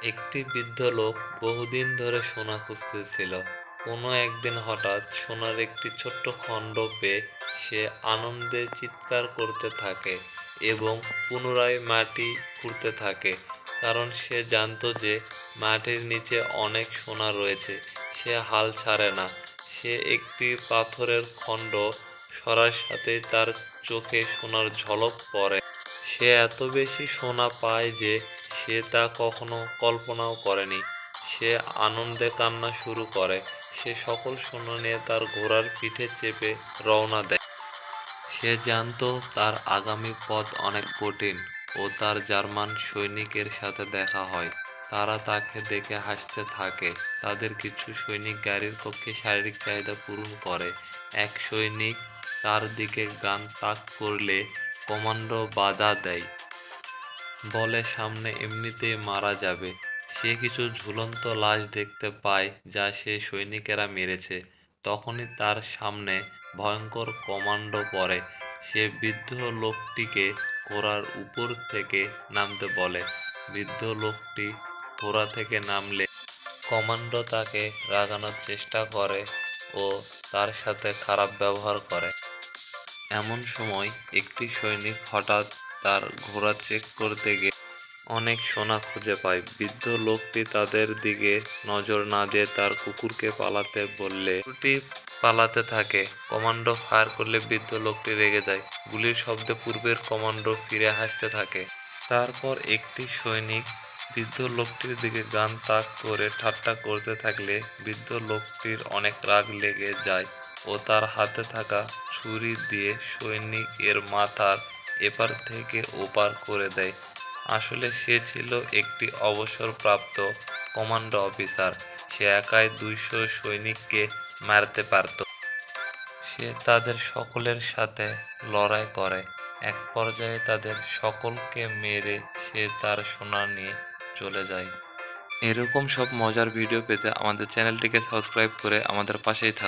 একটি বৃদ্ধ লোক বহুদিন ধরে সোনা খুঁজতেছিল। কোনো একদিন হঠাৎ সোনার একটি ছোট্ট খণ্ড পেয়ে সে আনন্দে চিৎকার করতে থাকে এবং পুনরায় মাটি খুঁড়তে থাকে, কারণ সে জানতো যে মাটির নিচে অনেক সোনা রয়েছে। সে হাল ছাড়ে না। সে একটি পাথরের খণ্ড সরার সাথেই তার চোখে সোনার ঝলক পড়ে। সে এত বেশি সোনা পায় যে সে তা কখনো কল্পনাও করেনি। সে আনন্দে কান্না শুরু করে। সে সকল সোনা নিয়ে তার ঘোড়ার পিঠে চেপে রওনা দেয়। সে জানতো তার আগামী পথ অনেক কঠিন ও তার জার্মান সৈনিকের সাথে দেখা হয়। তারা তাকে দেখে হাসতে থাকে। তাদের কিছু সৈনিক গাড়ির কক্ষে শারীরিক চাহিদা পূরণ করে। এক সৈনিক তার দিকে গান তাক করলে কমান্ডো বাধা দেয়, বলে সামনে এমনিতেই মারা যাবে। সে কিছু ঝুলন্ত লাশ দেখতে পায় যা সে সৈনিকেরা মেরেছে। তখনই তার সামনে ভয়ঙ্কর কমান্ডো পড়ে। সে বৃদ্ধ লোকটিকে ঘোড়ার উপর থেকে নামতে বলে। বৃদ্ধ লোকটি ঘোড়া থেকে নামলে কমান্ডো তাকে রাগানোর চেষ্টা করে ও তার সাথে খারাপ ব্যবহার করে। এমন সময় একটি সৈনিক হঠাৎ তার ঘোড়া চেক করতে গিয়ে অনেক সোনা খুঁজে পায়। বৃদ্ধ লোকটি তাদের দিকে নজর না দিয়ে তার কুকুরকে পালাতে বললে কুকুরটি পালাতে থাকে। কমান্ডো ফায়ার করলে বৃদ্ধ লোকটি রেগে যায়। গুলির শব্দে পূর্বের কমান্ডো ফিরে আসতে থাকে। তারপর একটি সৈনিক বৃদ্ধ লোকটির দিকে গান তাক করে ঠাট্টা করতে থাকলে বৃদ্ধ লোকটির অনেক রাগ লেগে যায় ও তার হাতে থাকা ছুরি দিয়ে সৈনিক এর মাথার এপার থেকে ওপার করে দেয়। আসলে সে ছিল একটি অবসরপ্রাপ্ত কমান্ডো অফিসার। সে একাই 200 সৈনিককে মারতে পারত। সে তাদের সকলের সাথে লড়াই করে। এক পর্যায়ে তাদের সকলকে মেরে সে তার সোনা নিয়ে চলে যায়। এরকম সব মজার ভিডিও পেতে আমাদের চ্যানেলটিকে সাবস্ক্রাইব করে আমাদের পাশেই থাকুন।